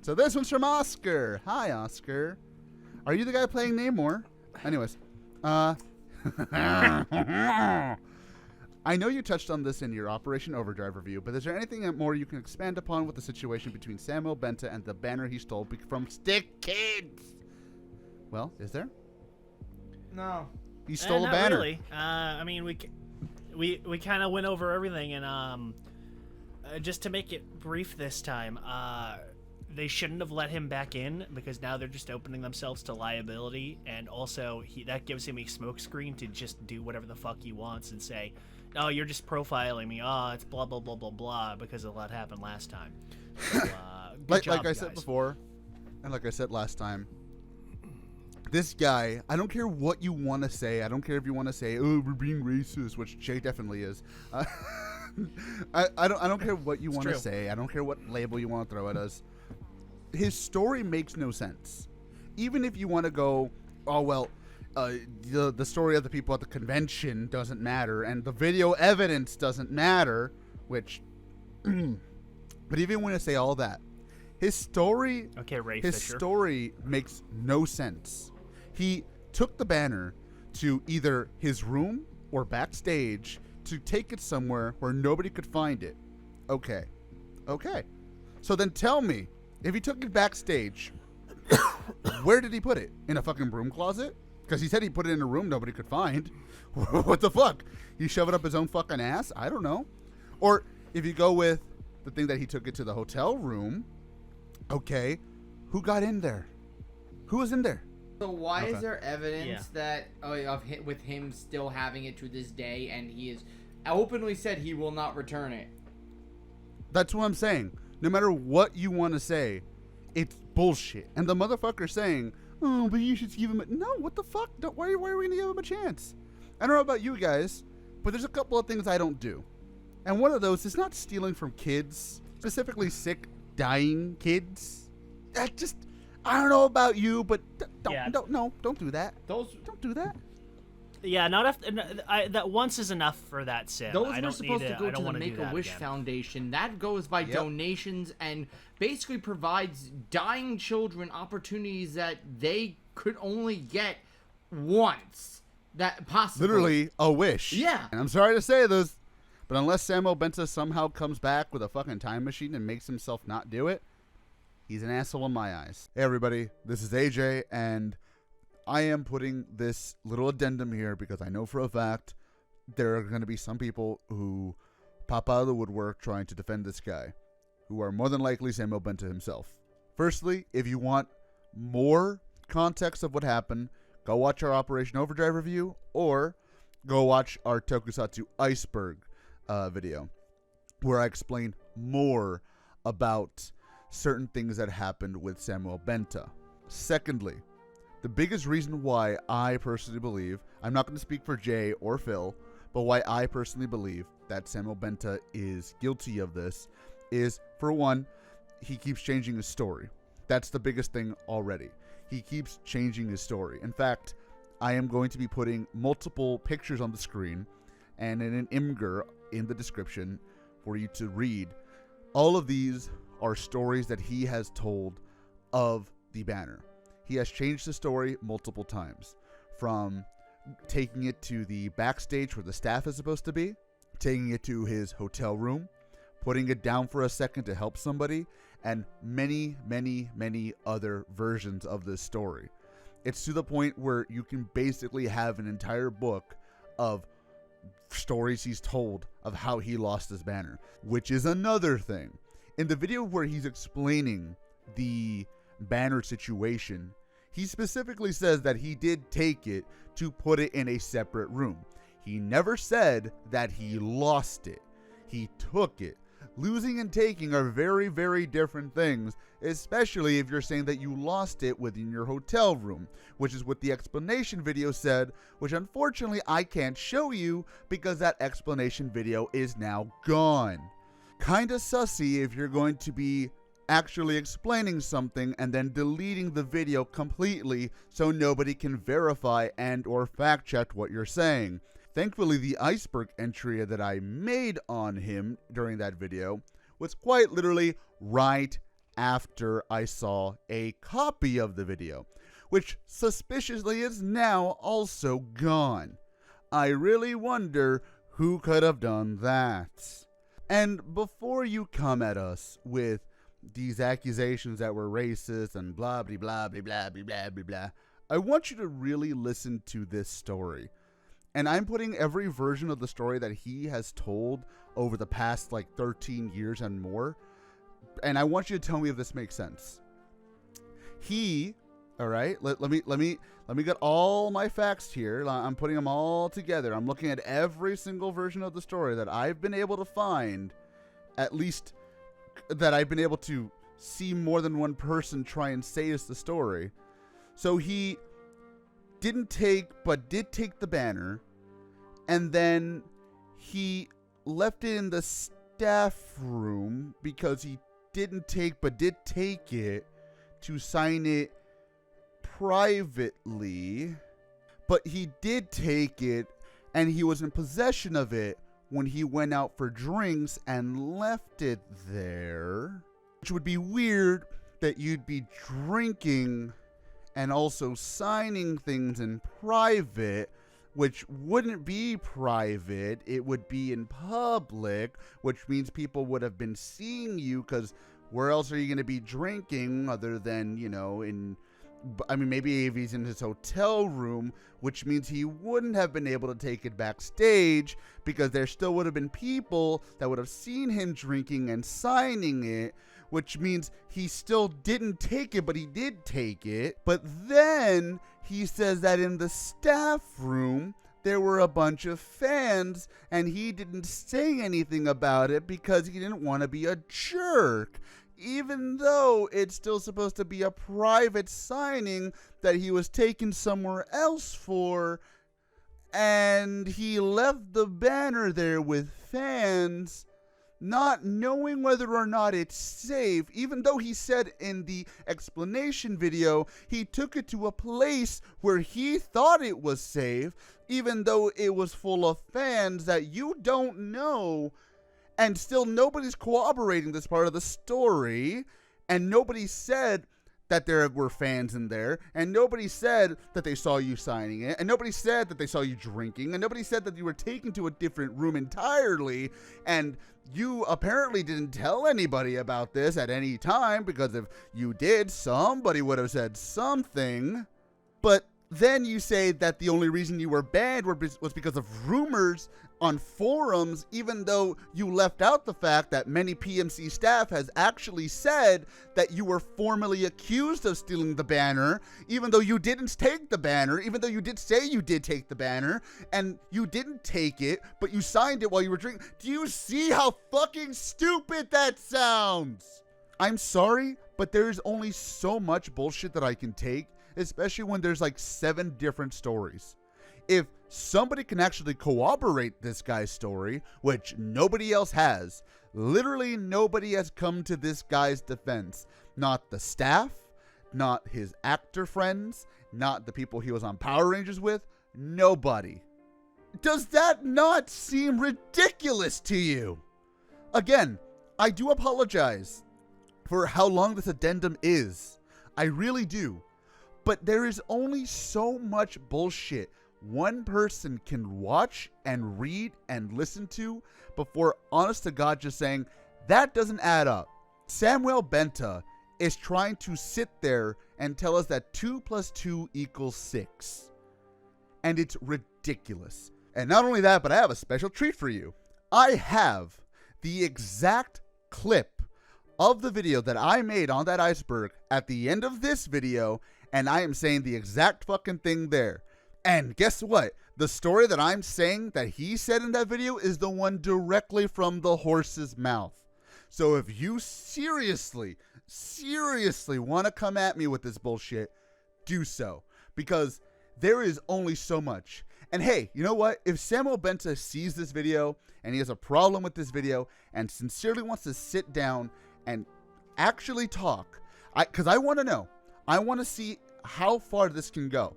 So this one's from Oscar. Hi, Oscar. Are you the guy playing Namor? Anyways, I know you touched on this in your Operation Overdrive review, but is there anything more you can expand upon with the situation between Samuel Benta and the banner he stole from Stick Kids? Well, is there? No. He stole a banner. Really. I mean, we kind of went over everything, and just to make it brief this time, they shouldn't have let him back in because now they're just opening themselves to liability, and also that gives him a smokescreen to just do whatever the fuck he wants and say, "No, you're just profiling me. Oh, it's blah blah blah blah blah," because of what happened last time. So, like I said before, and like I said last time, this guy, I don't care what you want to say. I don't care if you want to say, "Oh, we're being racist," which Jay definitely is. I don't care what you want to say. I don't care what label you want to throw at us. His story makes no sense. Even if you want to go, oh well, the story of the people at the convention doesn't matter, and the video evidence doesn't matter, which, but even when I say all that, his story, story makes no sense. He took the banner to either his room or backstage to take it somewhere where nobody could find it. Okay. So then tell me, if he took it backstage, where did he put it? In a fucking broom closet? Because he said he put it in a room nobody could find. What the fuck? He shoved it up his own fucking ass? I don't know. Or if you go with the thing that he took it to the hotel room, okay, who got in there? Who was in there? So why is there evidence that with him still having it to this day, and he has openly said he will not return it? That's what I'm saying. No matter what you want to say, it's bullshit. And the motherfucker saying, "Oh, but you should give him a..." No, what the fuck? Why are we going to give him a chance? I don't know about you guys, but there's a couple of things I don't do. And one of those is not stealing from kids, specifically sick, dying kids. That just... I don't know about you, but don't do that. Don't do that. Yeah, not if that once is enough for that sin. Those were supposed to go to the Make-A-Wish Foundation. That goes by donations and basically provides dying children opportunities that they could only get once. That possibly. Literally a wish. Yeah. And I'm sorry to say this, but unless Samuel Benta somehow comes back with a fucking time machine and makes himself not do it, he's an asshole in my eyes. Hey everybody, this is AJ, and I am putting this little addendum here because I know for a fact there are going to be some people who pop out of the woodwork trying to defend this guy, who are more than likely Samuel Benta himself. Firstly, if you want more context of what happened, go watch our Operation Overdrive review, or go watch our Tokusatsu ICEBERG video, where I explain more about certain things that happened with Samuel Benta. Secondly, the biggest reason why I personally believe, I'm not going to speak for Jay or Phil, but why I personally believe that Samuel Benta is guilty of this is, for one, he keeps changing his story. That's the biggest thing already. He keeps changing his story. In fact, I am going to be putting multiple pictures on the screen and in an IMGUR in the description for you to read. All of these are stories that he has told of the banner. He has changed the story multiple times, from taking it to the backstage where the staff is supposed to be, taking it to his hotel room, putting it down for a second to help somebody, and many, many, many other versions of this story. It's to the point where you can basically have an entire book of stories he's told of how he lost his banner, which is another thing. In the video where he's explaining the banner situation, he specifically says that he did take it to put it in a separate room. He never said that he lost it. He took it. Losing and taking are very, very different things, especially if you're saying that you lost it within your hotel room, which is what the explanation video said, which unfortunately I can't show you because that explanation video is now gone. Kinda sussy if you're going to be actually explaining something and then deleting the video completely so nobody can verify and or fact check what you're saying. Thankfully, the ICEBERG entry that I made on him during that video was quite literally right after I saw a copy of the video, which suspiciously is now also gone. I really wonder who could have done that. And before you come at us with these accusations that we're racist and blah, blah, blah, blah, blah, blah, blah, blah, blah, I want you to really listen to this story. And I'm putting every version of the story that he has told over the past like 13 years and more. And I want you to tell me if this makes sense. All right, let me get all my facts here. I'm putting them all together. I'm looking at every single version of the story that I've been able to find, at least that I've been able to see more than one person try and say is the story. So he didn't take, but did take the banner, and then he left it in the staff room because he didn't take, but did take it to sign it privately. But he did take it, and he was in possession of it when he went out for drinks and left it there. Which would be weird that you'd be drinking and also signing things in private, which wouldn't be private. It would be in public, which means people would have been seeing you, because where else are you going to be drinking other than, maybe if he's in his hotel room, which means he wouldn't have been able to take it backstage, because there still would have been people that would have seen him drinking and signing it, which means he still didn't take it, but he did take it. But then he says that in the staff room, there were a bunch of fans, and he didn't say anything about it because he didn't want to be a jerk, even though it's still supposed to be a private signing that he was taken somewhere else for, and he left the banner there with fans, not knowing whether or not it's safe, even though he said in the explanation video he took it to a place where he thought it was safe, even though it was full of fans that you don't know. And still nobody's corroborating this part of the story, and nobody said that there were fans in there, and nobody said that they saw you signing it, and nobody said that they saw you drinking, and nobody said that you were taken to a different room entirely, and you apparently didn't tell anybody about this at any time, because if you did, somebody would have said something. But then you say that the only reason you were banned was because of rumors on forums, even though you left out the fact that many PMC staff has actually said that you were formally accused of stealing the banner, even though you didn't take the banner, even though you did say you did take the banner, and you didn't take it, but you signed it while you were drinking. Do you see how fucking stupid that sounds? I'm sorry, but there's only so much bullshit that I can take, especially when there's like 7 different stories. If somebody can actually corroborate this guy's story, which nobody else has, literally nobody has come to this guy's defense. Not the staff, not his actor friends, not the people he was on Power Rangers with, nobody. Does that not seem ridiculous to you? Again, I do apologize for how long this addendum is. I really do. But there is only so much bullshit one person can watch and read and listen to before, honest to God, just saying, that doesn't add up. Samuel Benta is trying to sit there and tell us that 2 + 2 = 6. And it's ridiculous. And not only that, but I have a special treat for you. I have the exact clip of the video that I made on that iceberg at the end of this video, and I am saying the exact fucking thing there. And guess what? The story that I'm saying that he said in that video is the one directly from the horse's mouth. So if you seriously want to come at me with this bullshit, do so. Because there is only so much. And hey, you know what? If Samuel Benta sees this video and he has a problem with this video and sincerely wants to sit down and actually talk, because I want to know. I want to see how far this can go.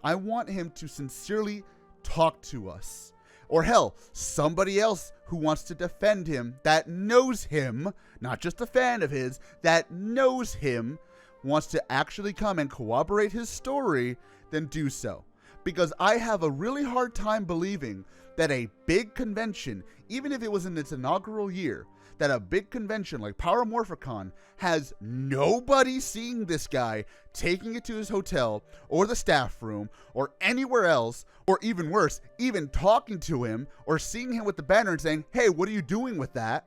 I want him to sincerely talk to us. Or hell, somebody else who wants to defend him, that knows him, not just a fan of his, that knows him, wants to actually come and corroborate his story, then do so. Because I have a really hard time believing that a big convention, even if it was in its inaugural year, that a big convention like Power Morphicon has nobody seeing this guy, taking it to his hotel or the staff room or anywhere else, or even worse, even talking to him or seeing him with the banner and saying, hey, what are you doing with that?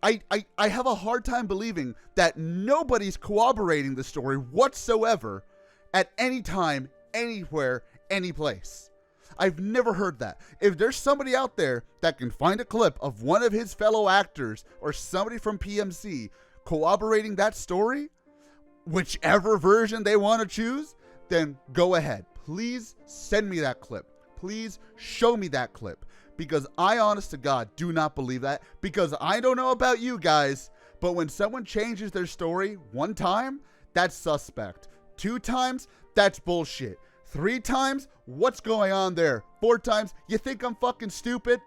I have a hard time believing that nobody's corroborating the story whatsoever at any time, anywhere, any place. I've never heard that. If there's somebody out there that can find a clip of one of his fellow actors or somebody from PMC corroborating that story, whichever version they want to choose, then go ahead. Please send me that clip. Please show me that clip. Because I, honest to God, do not believe that. Because I don't know about you guys, but when someone changes their story one time, that's suspect. 2 times, that's bullshit. 3 times, what's going on there? 4 times, you think I'm fucking stupid?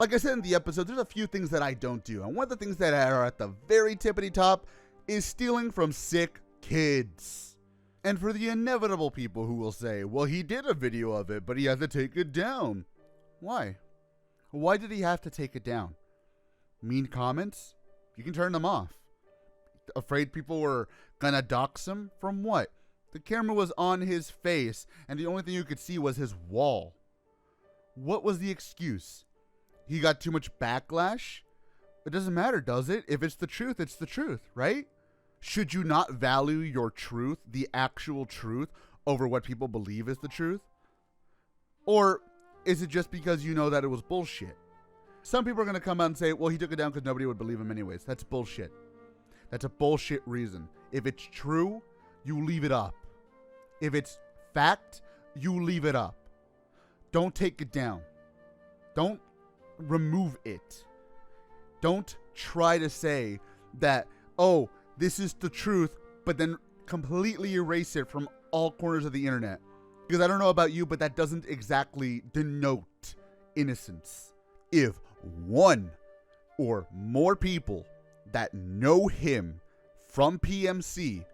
Like I said in the episode, there's a few things that I don't do. And one of the things that are at the very tippity top is stealing from sick kids. And for the inevitable people who will say, well, he did a video of it, but he had to take it down. Why? Why did he have to take it down? Mean comments? You can turn them off. Afraid people were gonna dox him? From what? The camera was on his face, and the only thing you could see was his wall. What was the excuse? He got too much backlash? It doesn't matter, does it? If it's the truth, it's the truth, right? Should you not value your truth, the actual truth, over what people believe is the truth? Or is it just because you know that it was bullshit? Some people are going to come out and say, well, he took it down because nobody would believe him anyways. That's bullshit. That's a bullshit reason. If it's true, you leave it up. If it's fact, you leave it up. Don't take it down. Don't remove it. Don't try to say that, oh, this is the truth, but then completely erase it from all corners of the internet. Because I don't know about you, but that doesn't exactly denote innocence. If one or more people that know him from PMC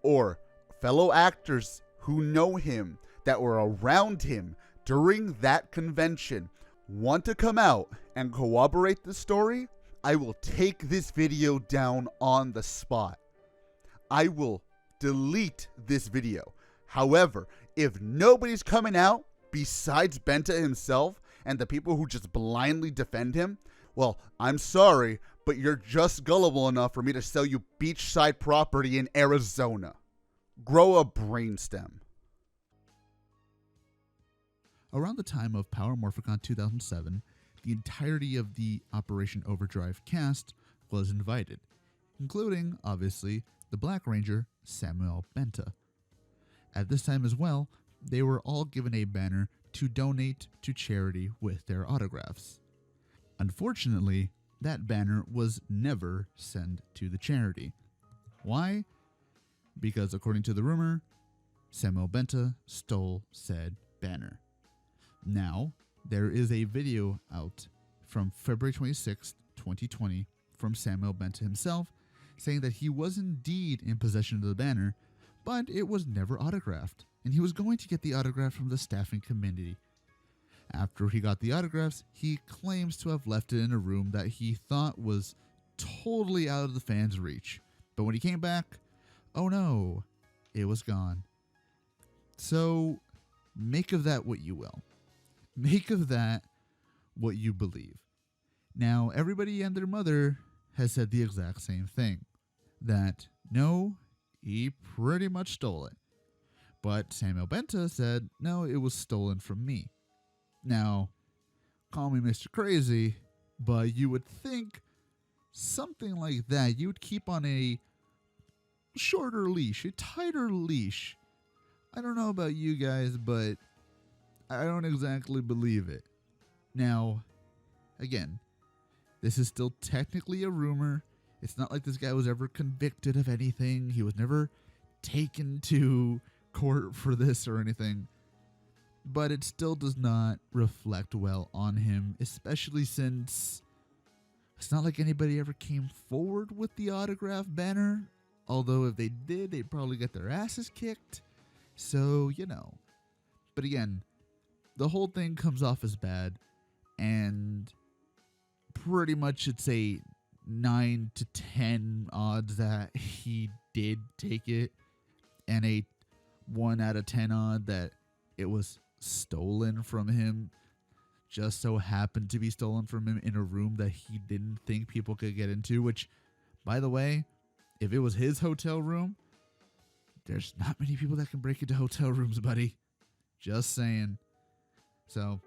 or fellow actors who know him that were around him during that convention want to come out and corroborate the story, I will take this video down on the spot. I will delete this video. However, if nobody's coming out besides Benta himself and the people who just blindly defend him, well, I'm sorry, but you're just gullible enough for me to sell you beachside property in Arizona. Grow a brainstem. Around the time of Power Morphicon 2007, the entirety of the Operation Overdrive cast was invited, including, obviously, the Black Ranger, Samuel Benta. At this time as well, they were all given a banner to donate to charity with their autographs. Unfortunately, that banner was never sent to the charity. Why? Because according to the rumor, Samuel Benta stole said banner. Now, there is a video out from February 26, 2020, from Samuel Benta himself, saying that he was indeed in possession of the banner, but it was never autographed, and he was going to get the autograph from the staffing committee. After he got the autographs, he claims to have left it in a room that he thought was totally out of the fans' reach. But when he came back, oh no, it was gone. So, make of that what you will. Make of that what you believe. Now, everybody and their mother has said the exact same thing. That, no, he pretty much stole it. But Samuel Benta said, no, it was stolen from me. Now, call me Mr. Crazy, but you would think something like that you would keep on a shorter leash, a tighter leash. I don't know about you guys, but I don't exactly believe it. Now, again, this is still technically a rumor. It's not like this guy was ever convicted of anything. He was never taken to court for this or anything. but it still does not reflect well on him, especially since it's not like anybody ever came forward with the autograph banner. Although if they did, they'd probably get their asses kicked. So, But again, the whole thing comes off as bad, and pretty much it's a 9 to 10 odds that he did take it, and a 1 out of 10 odd that it was stolen from him. Just so happened to be stolen from him in a room that he didn't think people could get into, which, by the way, if it was his hotel room, there's not many people that can break into hotel rooms, buddy. Just saying. So,